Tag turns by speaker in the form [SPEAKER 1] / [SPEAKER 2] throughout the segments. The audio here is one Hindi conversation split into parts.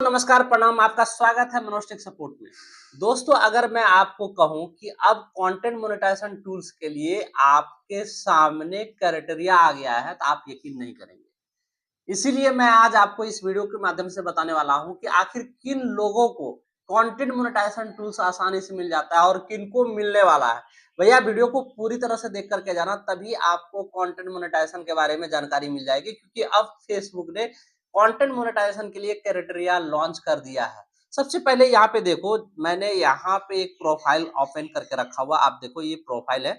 [SPEAKER 1] नमस्कार, प्रणाम, आपका स्वागत है मनोज टेक सपोर्ट में। दोस्तों, अगर मैं आपको कहूँ कि अब कंटेंट मोनेटाइजेशन टूल्स के लिए आपके सामने क्राइटेरिया आ गया है, तो आप यकीन नहीं करेंगे। इसीलिए मैं आज आपको इस वीडियो के माध्यम से बताने वाला हूँ कि आखिर किन लोगों को कंटेंट मोनेटाइजेशन टूल्स आसानी से मिल जाता है और किनको मिलने वाला है। भैया वीडियो को पूरी तरह से देख करके जाना, तभी आपको कंटेंट मोनेटाइजेशन के बारे में जानकारी मिल जाएगी, क्योंकि अब फेसबुक ने कंटेंट मोनेटाइजेशन के लिए क्राइटेरिया लॉन्च कर दिया है। सबसे पहले यहाँ पे देखो, मैंने यहाँ पे एक प्रोफाइल ओपन करके रखा हुआ, आप देखो ये प्रोफाइल है।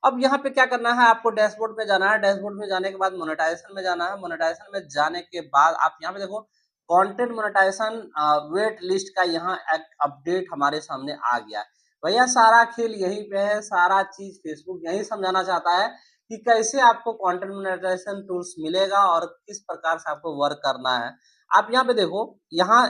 [SPEAKER 1] अब यहाँ पे क्या करना है, आपको डैशबोर्ड में जाना है। डैशबोर्ड में जाने के बाद मोनेटाइजेशन में जाना है। मोनेटाइजेशन में जाने के बाद आप यहाँ पे देखो कंटेंट मोनेटाइजेशन वेट लिस्ट का यहाँ एक अपडेट हमारे सामने आ गया है। भैया सारा खेल यहीं पे है, सारा चीज फेसबुक यही समझाना चाहता है कि कैसे आपको कंटेंट मोनेटाइजेशन टूल्स मिलेगा और किस प्रकार से आपको वर्क करना है। आप यहाँ पे देखो, यहाँ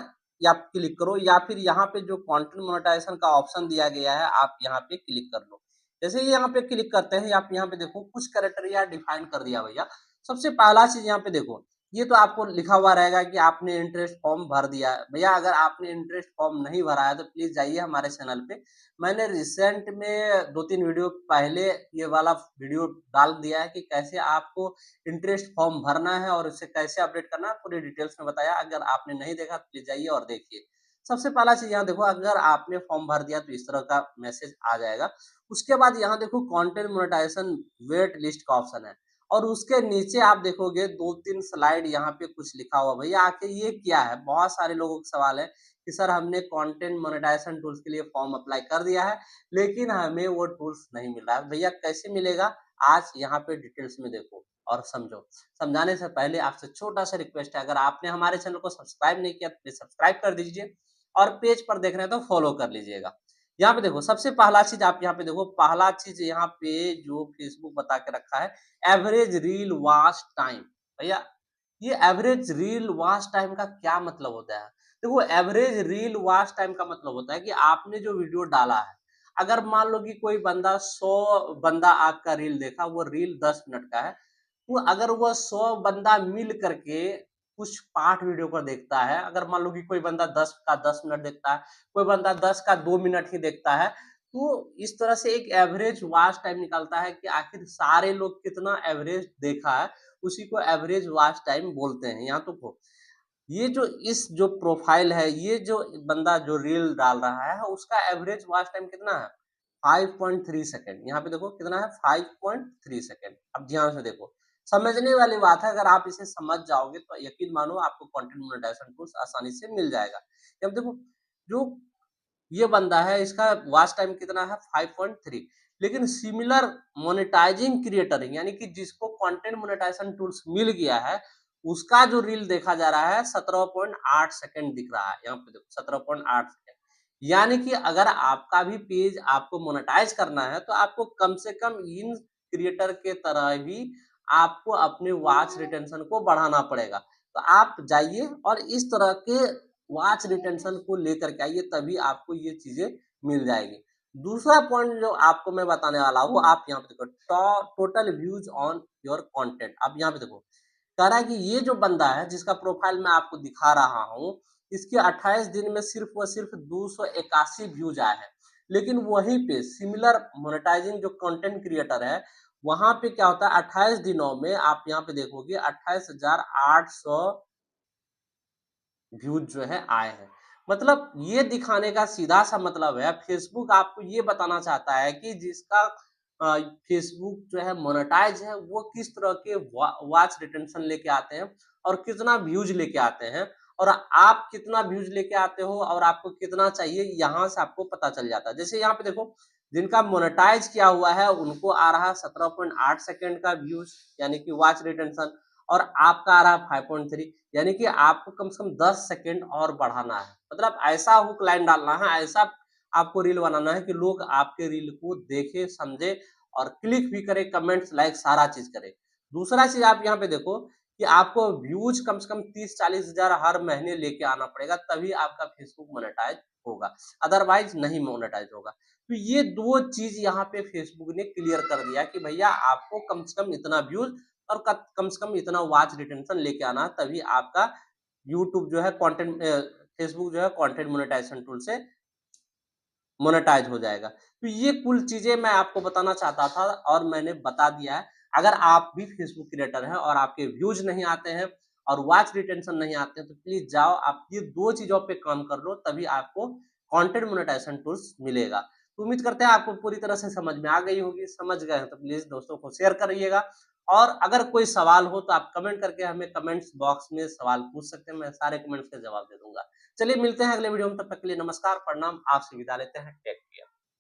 [SPEAKER 1] या आप क्लिक करो, या फिर यहाँ पे जो कंटेंट मोनेटाइजेशन का ऑप्शन दिया गया है आप यहाँ पे क्लिक कर लो। जैसे ही यहाँ पे क्लिक करते हैं, आप यहाँ पे देखो कुछ क्राइटेरिया डिफाइन कर दिया भैया। सबसे पहला चीज यहाँ पे देखो, ये तो आपको लिखा हुआ रहेगा कि आपने इंटरेस्ट फॉर्म भर दिया है। भैया अगर आपने इंटरेस्ट फॉर्म नहीं भरा है तो प्लीज जाइए हमारे चैनल पे। मैंने रिसेंट में 2-3 वीडियो पहले ये वाला वीडियो डाल दिया है कि कैसे आपको इंटरेस्ट फॉर्म भरना है और उसे कैसे अपडेट करना है, पूरी डिटेल्स में बताया। अगर आपने नहीं देखा तो प्लीज जाइए और देखिए। सबसे पहला चीज यहाँ देखो, अगर आपने फॉर्म भर दिया तो इस तरह का मैसेज आ जाएगा। उसके बाद यहाँ देखो कंटेंट मोनेटाइजेशन वेट लिस्ट का ऑप्शन है, और उसके नीचे आप देखोगे 2-3 स्लाइड यहाँ पे कुछ लिखा हुआ। भैया आखिर ये क्या है? बहुत सारे लोगों का सवाल है कि सर हमने कंटेंट मोनेटाइजेशन टूल्स के लिए फॉर्म अप्लाई कर दिया है, लेकिन हमें वो टूल्स नहीं मिल रहा है। भैया कैसे मिलेगा? आज यहाँ पे डिटेल्स में देखो और समझो। समझाने से पहले आपसे छोटा सा रिक्वेस्ट है, अगर आपने हमारे चैनल को सब्सक्राइब नहीं किया तो प्लीज सब्सक्राइब कर दीजिए, और पेज पर देख रहे हैं तो फॉलो कर लीजिएगा। यहाँ पे देखो सबसे पहला चीज, आप यहाँ पे देखो पहला चीज यहाँ पे जो फेसबुक बता के रखा है, एवरेज रील वॉच टाइम। भैया ये एवरेज रील वॉच टाइम का क्या मतलब होता है? देखो एवरेज रील वॉच टाइम का मतलब होता है कि आपने जो वीडियो डाला है, अगर मान लो कि कोई बंदा 100 बंदा आपका रील देखा, वो रील 10 मिनट का है, तो अगर वह 100 बंदा मिल करके कुछ पार्ट वीडियो को देखता है, अगर मान लो कि कोई बंदा 10 का 10 मिनट देखता है, कोई बंदा 10 का 2 मिनट ही देखता है, तो इस तरह से एक एवरेज वॉच टाइम निकलता है कि आखिर सारे लोग कितना एवरेज देखा है, उसी को एवरेज वॉच टाइम बोलते हैं। यहाँ तो ये जो इस जो प्रोफाइल है, ये जो बंदा जो रील डाल रहा है, उसका एवरेज वॉच टाइम कितना है? 5.3 सेकंड। यहाँ पे देखो कितना है, 5.3 सेकंड। अब ध्यान से देखो, समझने वाली बात है। अगर आप इसे समझ जाओगे तो यकीन मानो आपको कंटेंट मोनेटाइजेशन टूल्स आसानी से मिल जाएगा। अब देखो, जो ये बंदा है इसका वॉच टाइम कितना है, 5.3। लेकिन सिमिलर मोनेटाइजिंग क्रिएटर यानी कि जिसको कंटेंट मोनेटाइजेशन टूल्स मिल गया है, उसका जो रील देखा जा रहा है 17.8 सेकंड दिख रहा है। यहाँ पे देखो 17.8 सेकंड। यानी कि अगर आपका भी पेज आपको मोनेटाइज करना है, तो आपको कम से कम इन क्रिएटर के तरह ही आपको अपने वॉच रिटेंशन को बढ़ाना पड़ेगा। तो आप जाइए और इस तरह के वॉच रिटेंशन को लेकर के आइए, तभी आपको ये चीजें मिल जाएगी। दूसरा पॉइंट जो आपको मैं बताने वाला हूँ, आप यहाँ पे देखो total views on your content. अब यहाँ पे देखो कह रहा है कि ये जो बंदा है जिसका प्रोफाइल मैं आपको दिखा रहा हूँ, इसके 28 दिन में सिर्फ व सिर्फ 281 व्यूज आए हैं। लेकिन वहीं पे सिमिलर मोनेटाइजिंग जो कंटेंट क्रिएटर है, वहां पे क्या होता है, 28 दिनों में आप यहाँ पे देखोगे 28,800 व्यूज जो है आए हैं। मतलब ये दिखाने का सीधा सा मतलब है, फेसबुक आपको ये बताना चाहता है कि जिसका फेसबुक जो है मोनेटाइज है, वो किस तरह के वॉच रिटेंशन लेके आते हैं और कितना व्यूज लेके आते हैं, और आप कितना व्यूज लेके आते हो और आपको कितना चाहिए, यहाँ से आपको पता चल जाता है। जैसे यहाँ पे देखो, जिनका मोनेटाइज किया हुआ है उनको आ रहा है 17.8 सेकंड का व्यूज यानी कि वॉच रिटेंशन, और आपका आ रहा है 5.3, यानी कि आपको कम से कम 10 सेकंड और बढ़ाना है। मतलब ऐसा हुक लाइन डालना है, ऐसा आपको रील बनाना है कि लोग आपके रील को देखे, समझे और क्लिक भी करे, कमेंट्स, लाइक सारा चीज करे। दूसरा चीज आप यहाँ पे देखो कि आपको व्यूज कम से कम 30-40 हजार हर महीने लेके आना पड़ेगा, तभी आपका फेसबुक मोनेटाइज होगा, अदरवाइज नहीं मोनेटाइज होगा। तो ये दो चीज यहाँ पे फेसबुक ने क्लियर कर दिया कि भैया आपको कम से कम इतना व्यूज और कम से कम इतना वॉच रिटेंशन लेके आना है, तभी आपका यूट्यूब जो है कंटेंट फेसबुक जो है कंटेंट मोनेटाइजेशन टूल से मोनेटाइज हो जाएगा। तो ये कुल चीज़ें मैं आपको बताना चाहता था और मैंने बता दिया है। अगर आप भी फेसबुक क्रिएटर हैं और आपके व्यूज़ नहीं आते हैं और वॉच रिटेंशन नहीं आते हैं, तो प्लीज़ जाओ आप ये 2 चीज़ों पे काम कर लो, तभी आपको कंटेंट मोनेटाइजेशन टूल्स मिलेगा। तो उम्मीद करते हैं आपको पूरी तरह से समझ में आ गई होगी, समझ गए हैं तो प्लीज़ दोस्तों को शेयर करिएगा और अगर कोई सवाल हो तो आप कमेंट करके हमें कमेंट्स बॉक्स में सवाल पूछ सकते हैं, मैं सारे कमेंट्स के जवाब दे दूँगा। चलिए मिलते हैं अगले वीडियो में, तब तक के लिए नमस्कार, प्रणाम, आपसे विदा लेते हैं, टेक केयर।